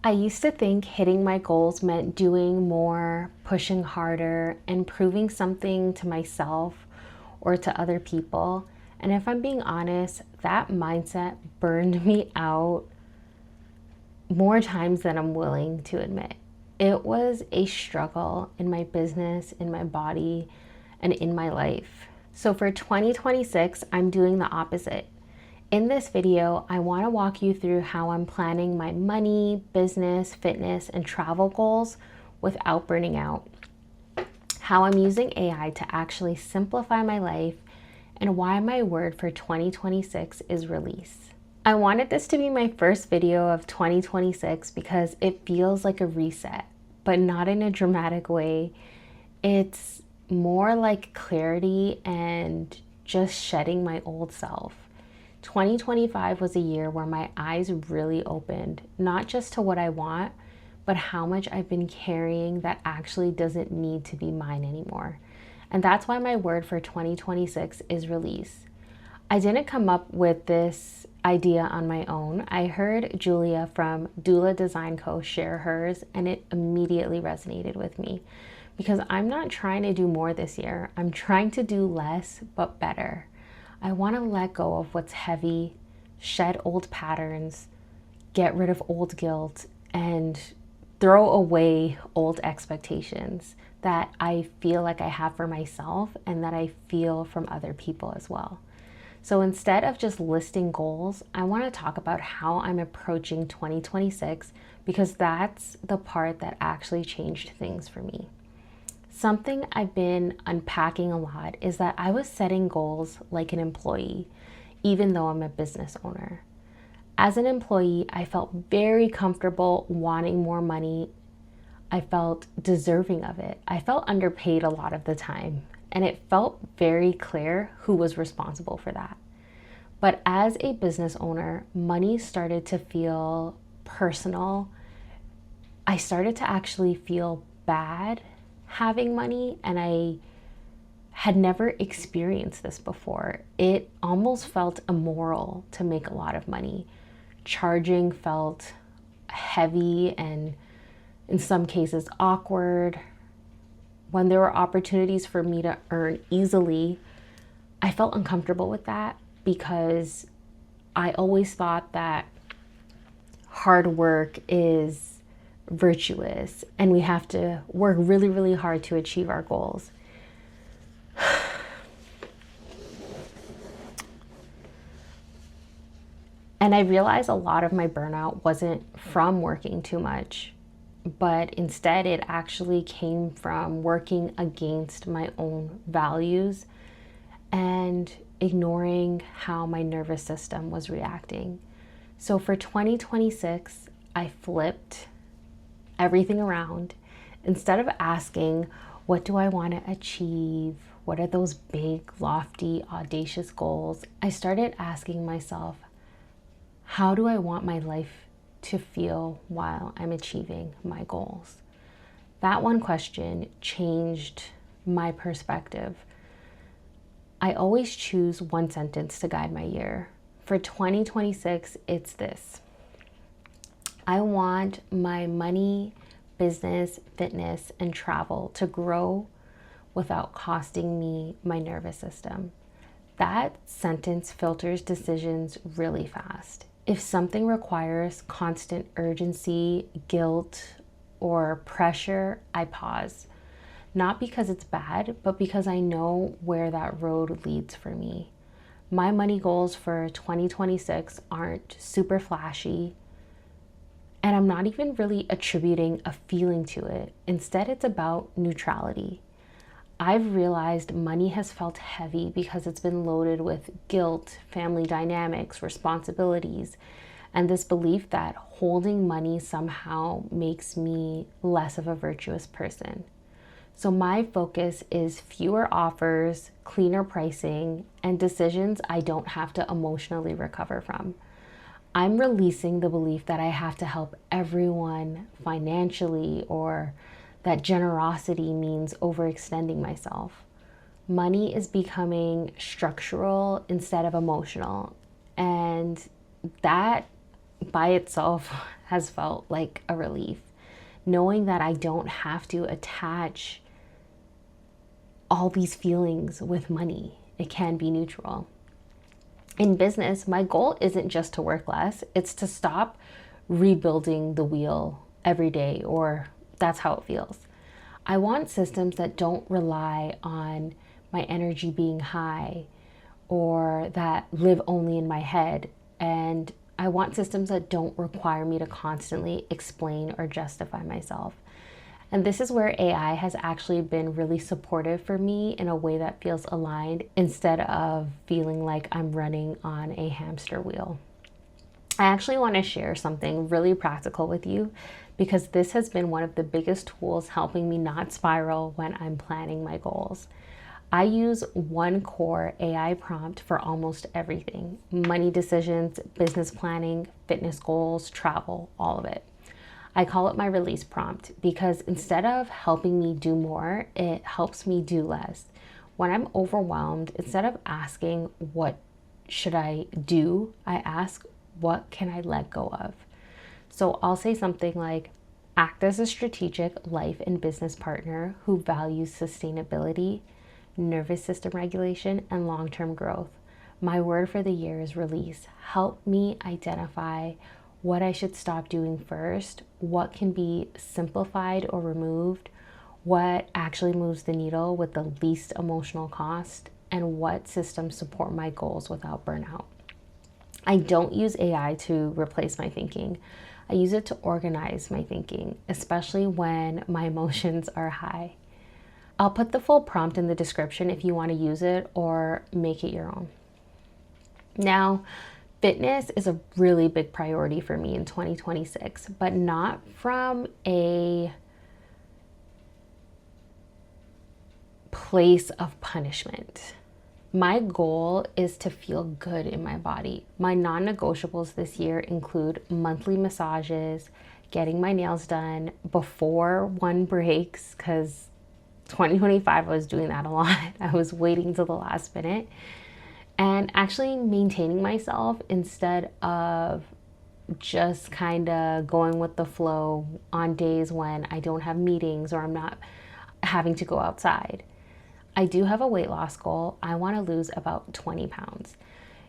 I used to think hitting my goals meant doing more, pushing harder, and proving something to myself or to other people. And if I'm being honest, that mindset burned me out more times than I'm willing to admit. It was a struggle in my business, in my body, and in my life. So for 2026, I'm doing the opposite. In this video, I want to walk you through how I'm planning my money, business, fitness, and travel goals without burning out, how I'm using AI to actually simplify my life, and why my word for 2026 is release. I wanted this to be my first video of 2026 because it feels like a reset, but not in a dramatic way. It's more like clarity and just shedding my old self. 2025 was a year where my eyes really opened, not just to what I want, but how much I've been carrying that actually doesn't need to be mine anymore. And that's why my word for 2026 is release. I didn't come up with this idea on my own. I heard Julia from Doula Design Co. share hers, and it immediately resonated with me because I'm not trying to do more this year. I'm trying to do less, but better. I want to let go of what's heavy, shed old patterns, get rid of old guilt, and throw away old expectations that I feel like I have for myself and that I feel from other people as well. So instead of just listing goals, I want to talk about how I'm approaching 2026 because that's the part that actually changed things for me. Something I've been unpacking a lot is that I was setting goals like an employee, even though I'm a business owner. As an employee, I felt very comfortable wanting more money. I felt deserving of it. I felt underpaid a lot of the time, and it felt very clear who was responsible for that. But as a business owner, money started to feel personal. I started to actually feel bad having money, and I had never experienced this before. It almost felt immoral to make a lot of money. Charging felt heavy and in some cases awkward. When there were opportunities for me to earn easily, I felt uncomfortable with that because I always thought that hard work is virtuous and we have to work really, really hard to achieve our goals. And I realized a lot of my burnout wasn't from working too much, but instead it actually came from working against my own values and ignoring how my nervous system was reacting. So for 2026, I flipped everything around. Instead of asking, what do I want to achieve? What are those big, lofty, audacious goals? I started asking myself, how do I want my life to feel while I'm achieving my goals? That one question changed my perspective. I always choose one sentence to guide my year. For 2026, it's this: I want my money, business, fitness, and travel to grow without costing me my nervous system. That sentence filters decisions really fast. If something requires constant urgency, guilt, or pressure, I pause. Not because it's bad, but because I know where that road leads for me. My money goals for 2026 aren't super flashy, and I'm not even really attributing a feeling to it. Instead, it's about neutrality. I've realized money has felt heavy because it's been loaded with guilt, family dynamics, responsibilities, and this belief that holding money somehow makes me less of a virtuous person. So my focus is fewer offers, cleaner pricing, and decisions I don't have to emotionally recover from. I'm releasing the belief that I have to help everyone financially or that generosity means overextending myself. Money is becoming structural instead of emotional, and that by itself has felt like a relief. Knowing that I don't have to attach all these feelings with money, it can be neutral. In business, my goal isn't just to work less, it's to stop rebuilding the wheel every day, or that's how it feels. I want systems that don't rely on my energy being high or that live only in my head. And I want systems that don't require me to constantly explain or justify myself. And this is where AI has actually been really supportive for me in a way that feels aligned instead of feeling like I'm running on a hamster wheel. I actually want to share something really practical with you because this has been one of the biggest tools helping me not spiral when I'm planning my goals. I use one core AI prompt for almost everything: money decisions, business planning, fitness goals, travel, all of it. I call it my release prompt because instead of helping me do more, it helps me do less. When I'm overwhelmed, instead of asking, what should I do? I ask, what can I let go of? So I'll say something like, act as a strategic life and business partner who values sustainability, nervous system regulation, and long-term growth. My word for the year is release. Help me identify what I should stop doing first, what can be simplified or removed, what actually moves the needle with the least emotional cost, and what systems support my goals without burnout. I don't use AI to replace my thinking. I use it to organize my thinking, especially when my emotions are high. I'll put the full prompt in the description if you want to use it or make it your own. Now, fitness is a really big priority for me in 2026, but not from a place of punishment. My goal is to feel good in my body. My non-negotiables this year include monthly massages, getting my nails done before one breaks, because 2025 I was doing that a lot. I was waiting till the last minute. And actually maintaining myself instead of just kind of going with the flow on days when I don't have meetings or I'm not having to go outside. I do have a weight loss goal. I want to lose about 20 pounds.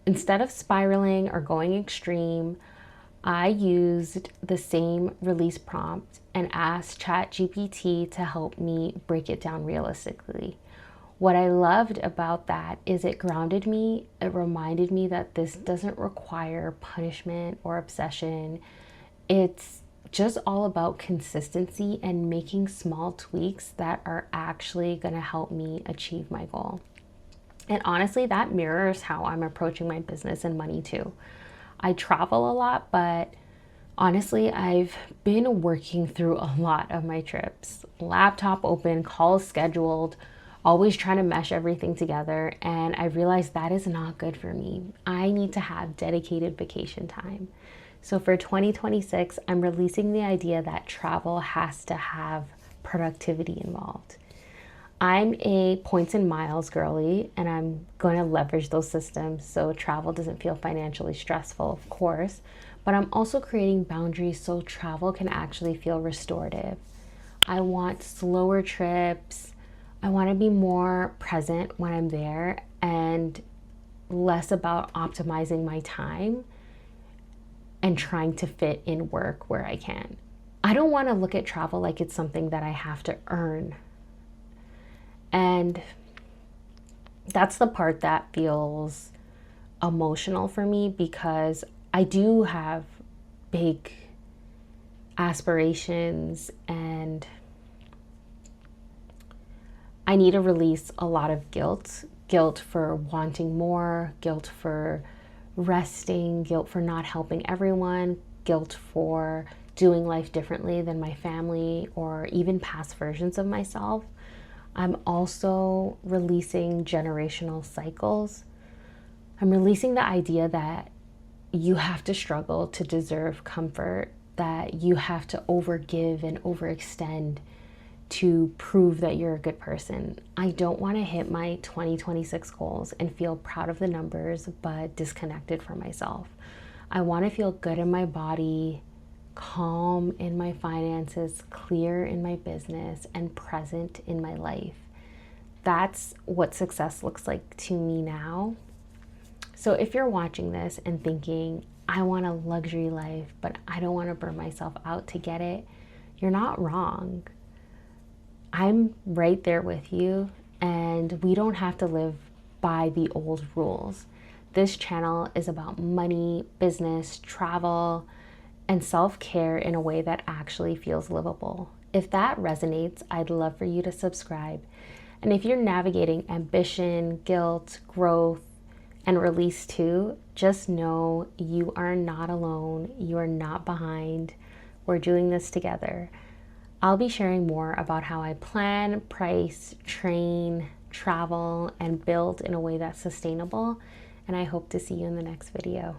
Instead of spiraling or going extreme, I used the same release prompt and asked ChatGPT to help me break it down realistically. What I loved about that is it grounded me. It reminded me that this doesn't require punishment or obsession. It's just all about consistency and making small tweaks that are actually going to help me achieve my goal. And honestly, that mirrors how I'm approaching my business and money too. I travel a lot, but honestly, I've been working through a lot of my trips. Laptop open, calls scheduled, always trying to mesh everything together, and I realized that is not good for me. I need to have dedicated vacation time. So for 2026, I'm releasing the idea that travel has to have productivity involved. I'm a points and miles girly, and I'm going to leverage those systems so travel doesn't feel financially stressful, of course, but I'm also creating boundaries so travel can actually feel restorative. I want slower trips. I want to be more present when I'm there and less about optimizing my time and trying to fit in work where I can. I don't want to look at travel like it's something that I have to earn. And that's the part that feels emotional for me because I do have big aspirations and I need to release a lot of guilt for wanting more, guilt for resting, guilt for not helping everyone, guilt for doing life differently than my family or even past versions of myself. I'm also releasing generational cycles. I'm releasing the idea that you have to struggle to deserve comfort, that you have to overgive and overextend to prove that you're a good person. I don't want to hit my 2026 goals and feel proud of the numbers but disconnected from myself. I want to feel good in my body, calm in my finances, clear in my business, and present in my life. That's what success looks like to me now. So if you're watching this and thinking, I want a luxury life, but I don't want to burn myself out to get it, you're not wrong. I'm right there with you, and we don't have to live by the old rules. This channel is about money, business, travel, and self-care in a way that actually feels livable. If that resonates, I'd love for you to subscribe. And if you're navigating ambition, guilt, growth, and release too, just know you are not alone. You are not behind. We're doing this together. I'll be sharing more about how I plan, price, train, travel, and build in a way that's sustainable. And I hope to see you in the next video.